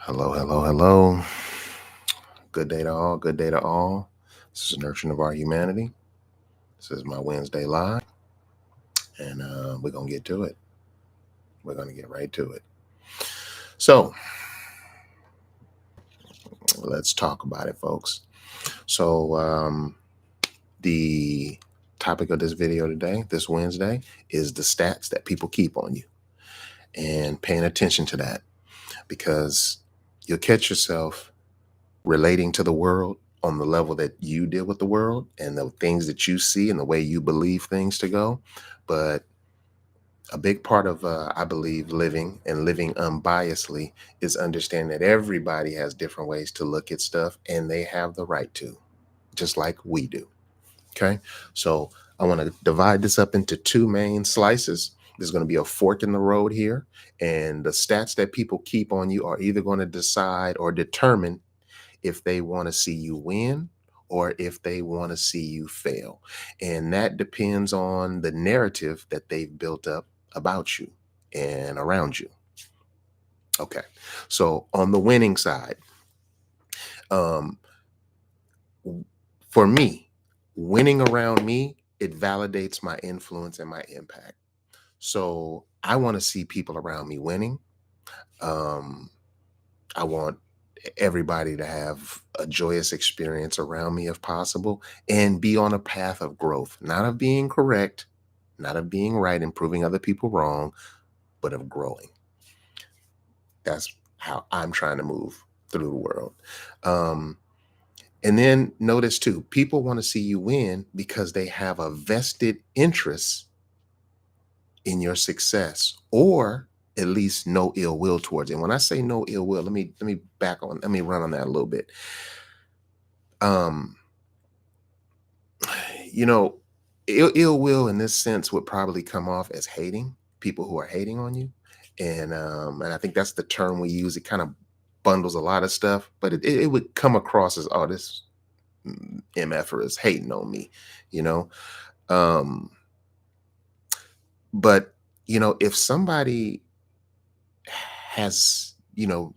Hello, hello, hello. Good day to all. Good day to all. This is Nurturing of Our Humanity. This is my Wednesday live, and we're going to get to it. We're going to get right to it. So let's talk about it, folks. So the topic of this video today, this Wednesday, is the stats that people keep on you, and paying attention to that, because you'll catch yourself relating to the world on the level that you deal with the world and the things that you see and the way you believe things to go. But a big part of, I believe, living and living unbiasedly is understanding that everybody has different ways to look at stuff, and they have the right to, just like we do. Okay. So I want to divide this up into two main slices. There's going to be a fork in the road here, and the stats that people keep on you are either going to decide or determine if they want to see you win or if they want to see you fail. And that depends on the narrative that they've built up about you and around you. Okay. So on the winning side, um, for me, winning around me, it validates my influence and my impact. So I want to see people around me winning. Um, I want everybody to have a joyous experience around me if possible, and be on a path of growth, not of being correct, not of being right and proving other people wrong, but of growing. That's how I'm trying to move through the world. Um, and then notice too, people want to see you win because they have a vested interest in your success, or at least no ill will towards it. And when I say no ill will, let me run on that a little bit. Um, you know, ill will in this sense would probably come off as hating, people who are hating on you. And I think that's the term we use. It kind of bundles a lot of stuff, but it would come across as, oh, this MFer is hating on me, you know. Um, but if somebody has,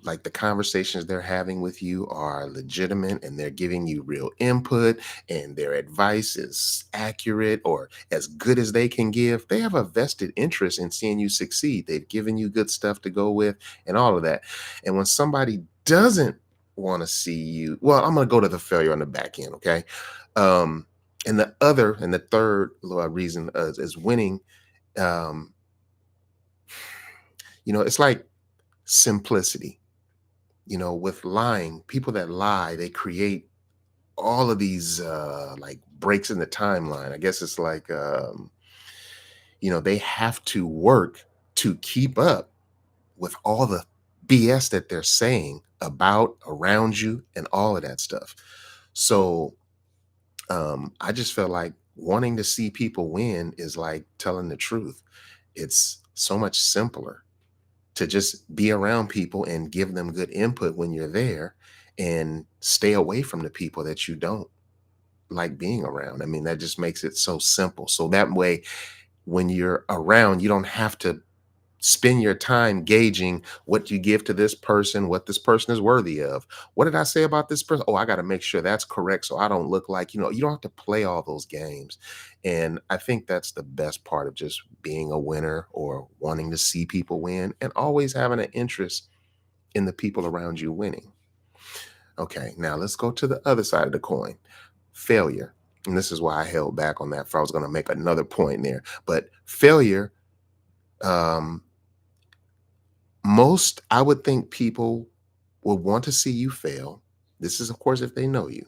like, the conversations they're having with you are legitimate and they're giving you real input and their advice is accurate or as good as they can give, they have a vested interest in seeing you succeed. They've given you good stuff to go with and all of that. And when somebody doesn't want to see you, well, I'm going to go to the failure on the back end. Okay. Um, and the third reason is winning. Um, it's like simplicity. With lying, people that lie, they create all of these like breaks in the timeline. I guess it's like they have to work to keep up with all the BS that they're saying about, around you, and all of that stuff. So I just felt like wanting to see people win is like telling the truth. It's so much simpler to just be around people and give them good input when you're there, and stay away from the people that you don't like being around. I mean, that just makes it so simple. So that way, when you're around, you don't have to spend your time gauging what you give to this person, what this person is worthy of. What did I say about this person? Oh, I got to make sure that's correct so I don't look like, you don't have to play all those games. And I think that's the best part of just being a winner or wanting to see people win, and always having an interest in the people around you winning. Okay, now let's go to the other side of the coin, failure. And this is why I held back on that, for I was going to make another point there. But failure, um, I would think people will want to see you fail. This is, of course, if they know you,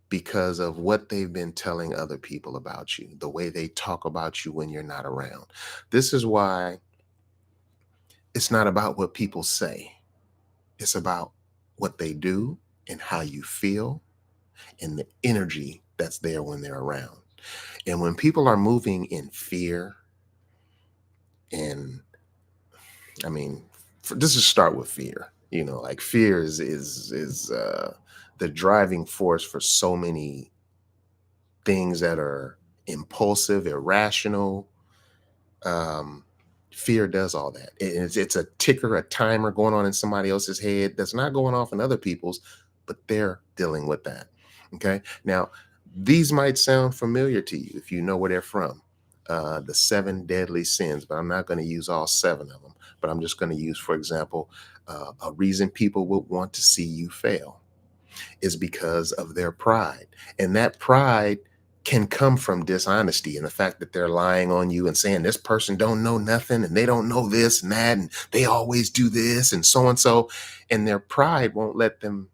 because of what they've been telling other people about you, the way they talk about you when you're not around. This is why it's not about what people say, it's about what they do and how you feel and the energy that's there when they're around. And when people are moving in fear, and I mean, this is start with fear. Like, fear is the driving force for so many things that are impulsive, irrational. Um, Fear does all that. It's a ticker, a timer going on in somebody else's head that's not going off in other people's, but they're dealing with that. Okay. Now, these might sound familiar to you if you know where they're from. The seven deadly sins, but I'm not going to use all seven of them. But I'm just going to use, for example, a reason people would want to see you fail is because of their pride. And that pride can come from dishonesty and the fact that they're lying on you and saying this person don't know nothing and they don't know this and that and they always do this and so and so. And their pride won't let them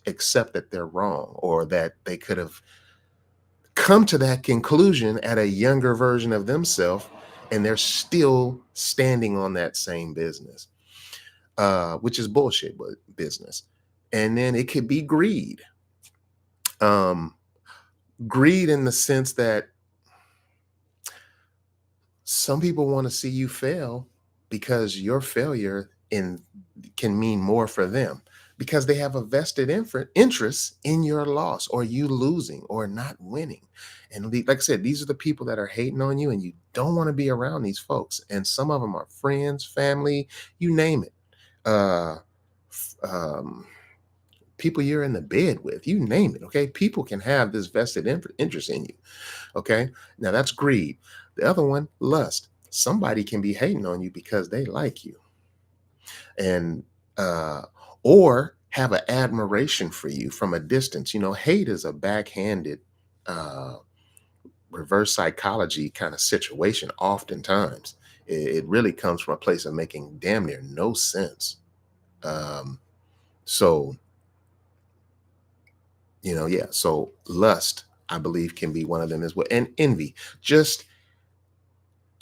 accept that they're wrong or that they could have come to that conclusion at a younger version of themselves and they're still standing on that same business, which is bullshit business. And then it could be greed. Um, Greed in the sense that some people want to see you fail because your failure in can mean more for them because they have a vested interest in your loss or you losing or not winning. And like I said, these are the people that are hating on you, and you don't want to be around these folks. And some of them are friends, family, you name it. Uh, f- um, People you're in the bed with, you name it. Okay, people can have this vested interest in you. Okay. Now that's greed. The other one, lust. Somebody can be hating on you because they like you and, or have an admiration for you from a distance. You know, hate is a backhanded, uh, reverse psychology kind of situation. Oftentimes, it really comes from a place of making damn near no sense. Um, so, yeah. So lust, I believe, can be one of them as well. And envy, just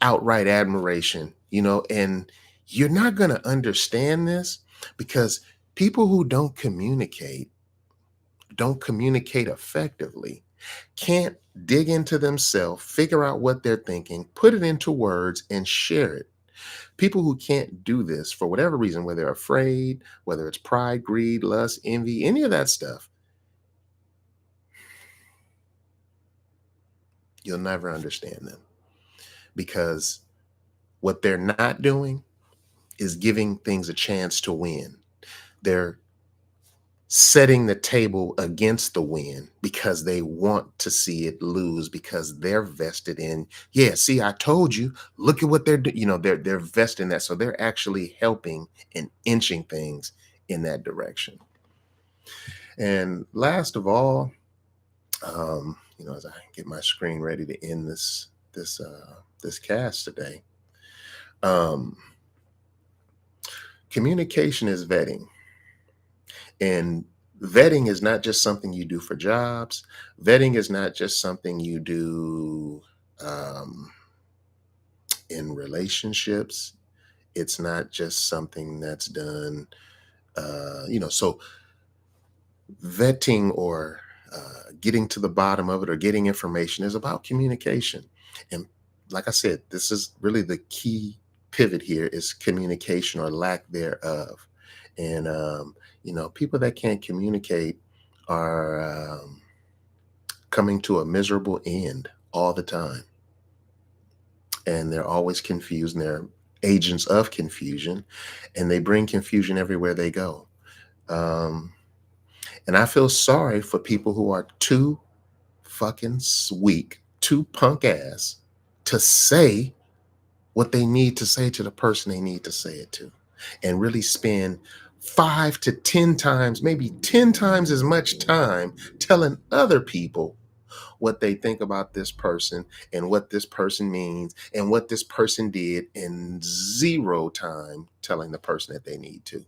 outright admiration, and you're not going to understand this because people who don't communicate effectively, can't dig into themselves, figure out what they're thinking, put it into words and share it. People who can't do this for whatever reason, whether they're afraid, whether it's pride, greed, lust, envy, any of that stuff, you'll never understand them because what they're not doing is giving things a chance to win. They're setting the table against the win because they want to see it lose because they're vested in, yeah, see, I told you, look at what they're doing. They're vested in that. So they're actually helping and inching things in that direction. And last of all, as I get my screen ready to end this cast today, um, communication is vetting. And vetting is not just something you do for jobs. Vetting is not just something you do um, in relationships. It's not just something that's done, so vetting or getting to the bottom of it or getting information is about communication. And like I said, this is really the key pivot here is communication or lack thereof. And, people that can't communicate are coming to a miserable end all the time. And they're always confused and they're agents of confusion and they bring confusion everywhere they go. Um, and I feel sorry for people who are too fucking weak, too punk ass to say what they need to say to the person they need to say it to and really spend 5 to 10 times, maybe 10 times as much time telling other people what they think about this person and what this person means and what this person did in zero time telling the person that they need to.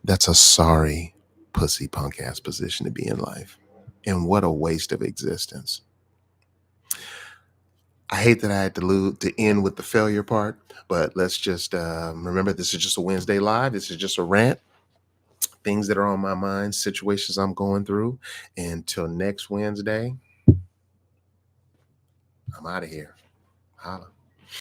That's a sorry pussy punk ass position to be in life. And what a waste of existence. I hate that I had to end with the failure part, but let's just remember this is just a Wednesday live. This is just a rant, things that are on my mind, situations I'm going through. Until next Wednesday, I'm out of here. Holla.